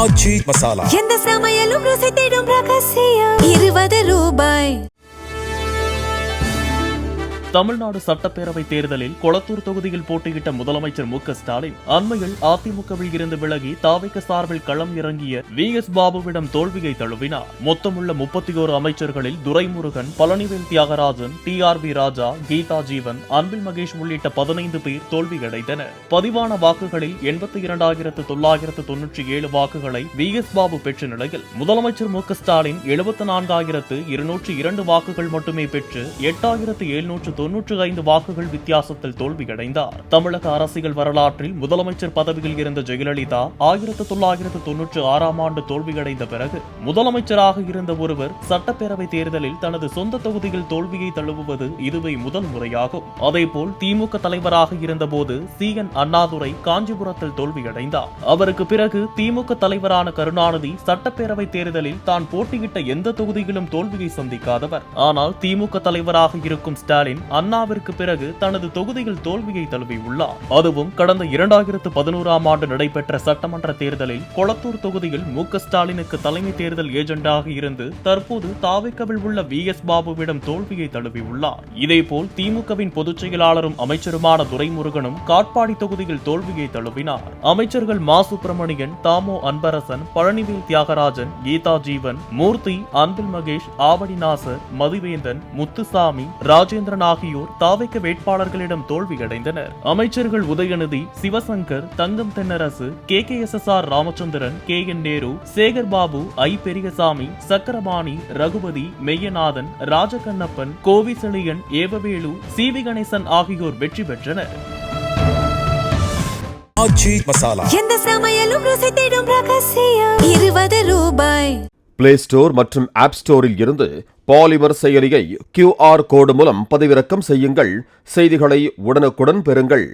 ஆச்சி மசாலா. எந்த சமையலும் ருசி தேடும் ரகசியம். 20 ரூபாய். தமிழ்நாடு சட்டப்பேரவை தேர்தலில் கொளத்தூர் தொகுதியில் போட்டியிட்ட முதலமைச்சர் மு.க.ஸ்டாலின் அண்மையில் அதிமுகவில் இருந்து விலகி தாவேக சார்பில் களம் இறங்கிய வி.எஸ். பாபுவிடம் தோல்வியை தழுவினார். மொத்தமுள்ள 31 அமைச்சர்களில் துரைமுருகன், பழனிவேல் தியாகராஜன், டி.ஆர்.பி. ராஜா, கீதா ஜீவன், அன்பில் மகேஷ் உள்ளிட்ட 15 பேர் தோல்வியடைந்தனர். பதிவான வாக்குகளில் 82,997 வாக்குகளை வி.எஸ். பாபு பெற்ற நிலையில் முதலமைச்சர் மு.க.ஸ்டாலின் 74,202 வாக்குகள் மட்டுமே பெற்று 8,795 வாக்குகள் வித்தியாசத்தில் தோல்வியடைந்தார். தமிழக அரசியல் வரலாற்றில் முதலமைச்சர் பதவியில் இருந்த ஜெயலலிதா 1996ஆம் ஆண்டு தோல்வியடைந்த பிறகு முதலமைச்சராக இருந்த ஒருவர் சட்டப்பேரவை தேர்தலில் தனது சொந்த தொகுதியில் தோல்வியை தழுவுவது இதுவே முதல் முறையாகும். அதேபோல் திமுக தலைவராக இருந்தபோது சி.என். அண்ணாதுரை காஞ்சிபுரத்தில் தோல்வியடைந்தார். அவருக்கு பிறகு திமுக தலைவரான கருணாநிதி சட்டப்பேரவை தேர்தலில் தான் போட்டியிட்ட எந்த தொகுதியிலும் தோல்வியை சந்திக்காதவர். ஆனால் திமுக தலைவராக இருக்கும் ஸ்டாலின் அண்ணாவிற்கு பிறகு தனது தொகுதியில் தோல்வியை தழுவியுள்ளார். அதுவும் கடந்த 2011ஆம் ஆண்டு நடைபெற்ற சட்டமன்ற தேர்தலில் கொளத்தூர் தொகுதியில் மு.க.ஸ்டாலினுக்கு தலைமை தேர்தல் ஏஜென்டாக இருந்து தற்போது தாவேகாவில் உள்ள வி.எஸ். பாபுவிடம் தோல்வியை தழுவியுள்ளார். இதேபோல் திமுகவின் பொதுச் செயலாளரும் அமைச்சருமான துரைமுருகனும் காட்பாடி தொகுதியில் தோல்வியை தழுவினார். அமைச்சர்கள் மா. சுப்பிரமணியன், தாமோ அன்பரசன், பழனிவேல் தியாகராஜன், கீதா ஜீவன், மூர்த்தி, அன்பில் மகேஷ், ஆவடி நாசர், மதிவேந்தன், முத்துசாமி, ராஜேந்திரன் ஆகியோர் தாவேக வேட்பாளர்களிடம் தோல்வியடைந்தனர். அமைச்சர்கள் உதயநிதி, சிவசங்கர், தங்கம் தென்னரசு, கே.எஸ்.எஸ்.ஆர். ராமச்சந்திரன், கே.என். நேரு, சேகர் பாபு, ஐ. பெரியசாமி, சக்கரபாணி, ரகுபதி, மெய்யநாதன், ராஜகண்ணப்பன், கோவிசெழியன், ஏவவேலு, சி.வி. கணேசன் ஆகியோர் வெற்றி பெற்றனர். ஆச்சி மசாலா. எந்த சமையலும் ருசி தேடும் ரகசியம். 20 ரூபாய். பிளே ஸ்டோர் மற்றும் ஆப் ஸ்டோரில் இருந்து பாலிமர் செயலியை QR கோடு மூலம் பதிவிறக்கம் செய்யுங்கள். செய்திகளை உடனுக்குடன் பெறுங்கள்.